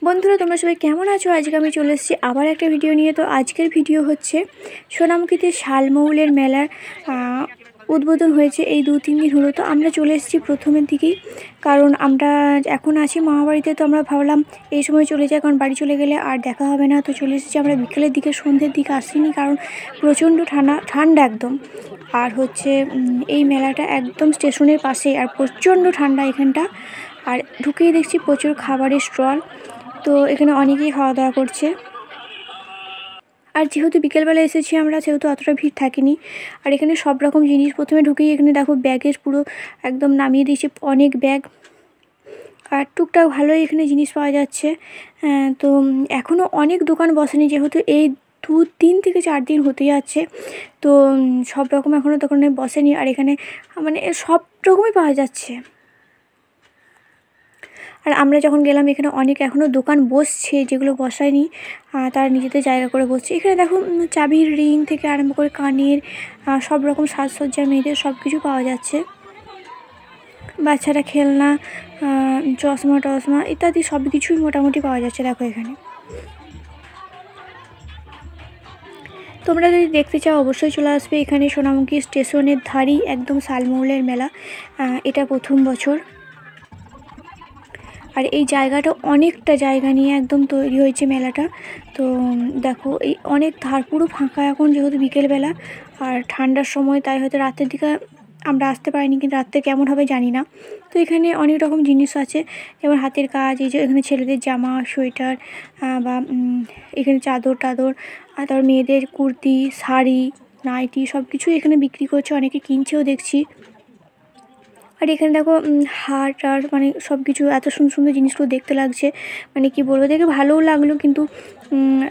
বন্ধুরা তোমরা সবাই কেমন আছো? আজকে আমি চলে এসেছি আবার একটা ভিডিও নিয়ে। তো আজকের ভিডিও হচ্ছে সোনামুখীতে শালমৌলের মেলার উদ্বোধন হয়েছে এই 2-3 দিন হলো। তো আমরা চলে এসেছি প্রথমের দিকেই, কারণ আমরা এখন আছি মামাবাড়িতে। তো আমরা ভাবলাম এই সময় চলে যাই, কারণ বাড়ি চলে গেলে আর দেখা হবে না। তো চলে এসেছি আমরা বিকেলের দিকে, সন্ধ্যের দিকে আসিনি, কারণ প্রচণ্ড ঠান্ডা একদম। আর হচ্ছে এই মেলাটা একদম স্টেশনের পাশে, আর প্রচণ্ড ঠান্ডা এখানটা। আর ঢুকেই দেখছি প্রচুর খাবারের স্টল। তো এখানে অনেকেই খাওয়া দাওয়া করছে। আর যেহেতু বিকেলবেলা এসেছি আমরা, সেহেতু অতটা ভিড় থাকেনি। আর এখানে সব রকম জিনিস, প্রথমে ঢুকেই এখানে দেখো ব্যাগের পুরো একদম নামিয়ে দিয়েছে অনেক ব্যাগ। আর টুকটাক ভালোই এখানে জিনিস পাওয়া যাচ্ছে। তো এখনও অনেক দোকান বসেনি, যেহেতু এই 2-3 থেকে 4 দিন হতে যাচ্ছে। তো সব রকম এখনও দোকানে বসেনি। আর এখানে মানে সব রকমই পাওয়া যাচ্ছে। আর আমরা যখন গেলাম এখানে অনেক এখনও দোকান বসছে, যেগুলো বসায়নি তারা নিজেদের জায়গা করে বসছে। এখানে দেখো চাবির রিং থেকে আরম্ভ করে কানের সব রকম সাজসজ্জা, মেয়েদের সব কিছু পাওয়া যাচ্ছে। বাচ্চারা খেলনা, চশমা টশমা ইত্যাদি সব কিছুই মোটামুটি পাওয়া যাচ্ছে। দেখো এখানে তোমরা যদি দেখতে চাও অবশ্যই চলে আসবে। এখানে সোনামুখী স্টেশনের ধারেই একদম শালমৌলের মেলা, এটা প্রথম বছর। আর এই জায়গাটা অনেকটা জায়গা নিয়ে একদম তৈরি হয়েছে মেলাটা। তো দেখো এই অনেক ধার পুরো ফাঁকা এখন, যেহেতু বিকেলবেলা আর ঠান্ডার সময়, তাই হয়তো রাতের দিকে আমরা আসতে পারিনি, কিন্তু রাত্রে কেমন হবে জানি না। তো এখানে অনেক রকম জিনিস আছে, যেমন হাতের কাজ, এই যে এখানে ছেলেদের জামা, সোয়েটার, বা এখানে চাদর টাদর, আর তারপর মেয়েদের কুর্তি, শাড়ি, নাইটি সব কিছুই এখানে বিক্রি করছে, অনেকে কিনছেও দেখছি। আর এখানে দেখো হার টার মানে সব কিছু এত সুন্দর সুন্দর জিনিসগুলো দেখতে লাগছে, মানে কি বলবো, দেখে ভালোও লাগলো। কিন্তু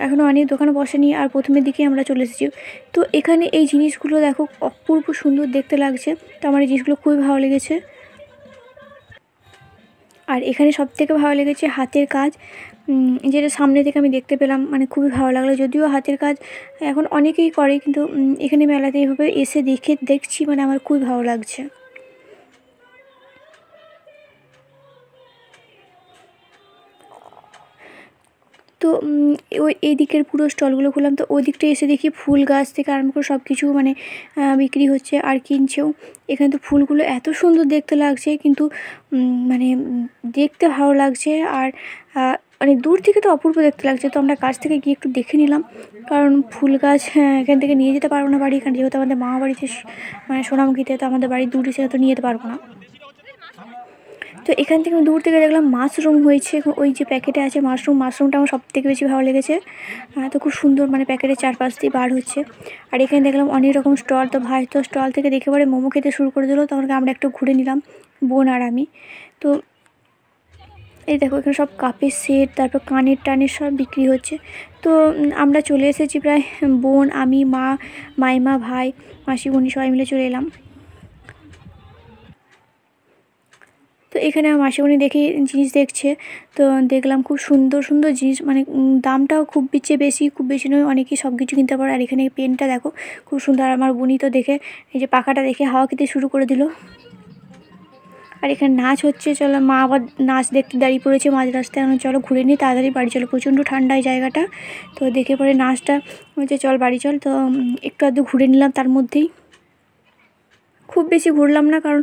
এখনও অনেক দোকান বসেনি, আর প্রথমের দিকে আমরা চলে এসেছি। তো এখানে এই জিনিসগুলো দেখো অপূর্ব সুন্দর দেখতে লাগছে। তো আমার এই জিনিসগুলো খুবই ভালো লেগেছে। আর এখানে সবথেকে ভালো লেগেছে হাতের কাজ, যেটা সামনে থেকে আমি দেখতে পেলাম, মানে খুবই ভালো লাগলো। যদিও হাতের কাজ এখন অনেকেই করে, কিন্তু এখানে মেলাতে এইভাবে এসে দেখছি, মানে আমার খুবই ভালো লাগছে। তো ওই এই দিকের পুরো স্টলগুলো খুললাম। তো ওই দিকটা এসে দেখি ফুল গাছ থেকে আরম্ভ করে সব কিছু মানে বিক্রি হচ্ছে আর কিনছেও। এখানে তো ফুলগুলো এত সুন্দর দেখতে লাগছে, কিন্তু মানে দেখতে ভালো লাগছে। আর মানে দূর থেকে তো অপূর্ব দেখতে লাগছে। তো আমরা কাছ থেকে গিয়ে একটু দেখে নিলাম, কারণ ফুল গাছ এখান থেকে নিয়ে যেতে পারবো না বাড়ি, কারণ যেহেতু আমাদের মামা বাড়িতে মানে সোনামুখীতে, তো আমাদের বাড়ি দূরে, সেটা তো নিয়ে যেতে পারবো না। তো এখান থেকে আমি দূর থেকে দেখলাম মাশরুম হয়েছে, ওই যে প্যাকেটে আছে মাশরুমটা আমার সবথেকে বেশি ভালো লেগেছে। তো খুব সুন্দর, মানে প্যাকেটের চারপাশ দিয়ে বার হচ্ছে। আর এখানে দেখলাম অনেক রকম স্টল। তো ভাই তো স্টল থেকে দেখে পরে মোমো খেতে শুরু করে দিল। তখন আমরা একটু ঘুরে নিলাম, বোন আর আমি। তো এই দেখো এখানে সব কাপের সেট, তারপর কানের সব বিক্রি হচ্ছে। তো আমরা চলে এসেছি প্রায়, বোন, আমি, মা, মাইমা, ভাই, মাসি, বোনি সবাই মিলে চলে এলাম। তো এখানে আমার মাসিমণি দেখে জিনিস দেখছে। তো দেখলাম খুব সুন্দর সুন্দর জিনিস, মানে দামটাও খুব বেশি, খুব বেশি নয়, অনেকেই সব কিছু কিনতে পারে। আর এখানে পেনটা দেখো খুব সুন্দর। আর আমার বোনই তো দেখে এই যে পাখাটা দেখে হাওয়া খেতে শুরু করে দিল। আর এখানে নাচ হচ্ছে, চলো মা আবার নাচ দেখতে দাঁড়িয়ে পড়েছে মাঝ রাস্তায়। চলো ঘুরে নিই, তাড়াতাড়ি বাড়ি চলো, প্রচণ্ড ঠান্ডা এই জায়গাটা। তো দেখে পরে নাচটা হচ্ছে, চল বাড়ি চল। তো একটু আধটু ঘুরে নিলাম, তার মধ্যেই খুব বেশি ঘুরলাম না, কারণ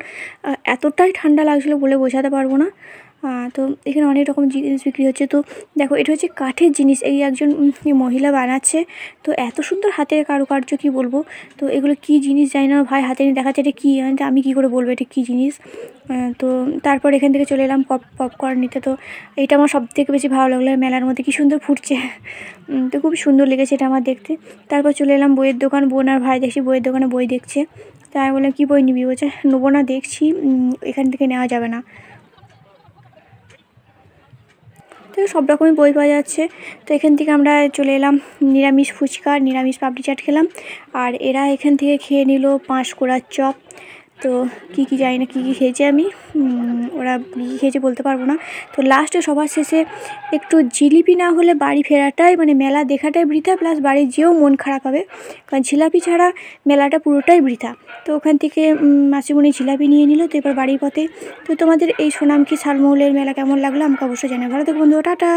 এতটাই ঠান্ডা লাগছিলো বলে বোঝাতে পারবো না। তো এখানে অনেক রকম জিনিস বিক্রি হচ্ছে। তো দেখো এটা হচ্ছে কাঠের জিনিস, এই একজন মহিলা বানাচ্ছে। তো এত সুন্দর হাতের কারুকার্য, কি বলবো। তো এগুলো কি জিনিস জানি না, ভাই হাতে নিয়ে দেখাচ্ছে এটা কী, আমি কি করে বলবো এটা কী জিনিস। তো তারপর এখান থেকে চলে এলাম পপকর্ন নিতে। তো এটা আমার সবথেকে বেশি ভালো লাগলো, মেলার মধ্যে কি সুন্দর ফুটছে। তো খুব সুন্দর লেগেছে এটা আমার দেখতে। তারপর চলে এলাম বইয়ের দোকান, বোন আর ভাই দেখছি বইয়ের দোকানে বই দেখছে। তাই আমি বললাম কী বই নিবি, বলছে নেবো না, দেখছি এখান থেকে নেওয়া যাবে না। তো সব রকমই বই পাওয়া যাচ্ছে। তো এখান থেকে আমরা চলে এলাম নিরামিষ ফুচকা, নিরামিষ পাপড়ি চাট খেলাম। আর এরা এখান থেকে খেয়ে নিল পাঁশকুড়ার চপ। তো কী জানি না কী খেয়েছে, আমি ওরা কী খেয়েছে বলতে পারবো না। তো লাস্টে সবার শেষে একটু জিলিপি না হলে বাড়ি ফেরাটাই, মানে মেলা দেখাটাই বৃথা, প্লাস বাড়ি যেয়েও মন খারাপ হবে, কারণ জিলাপি ছাড়া মেলাটা পুরোটাই বৃথা। তো ওখান থেকে মাসিমণি জিলাপি নিয়ে নিল। তো এবার বাড়ির পথে। তো তোমাদের এই সোনামুখী শালমৌলের মেলা কেমন লাগলো আমাকে অবশ্যই জানাবে। ভালো থেকো বন্ধু, টাটা।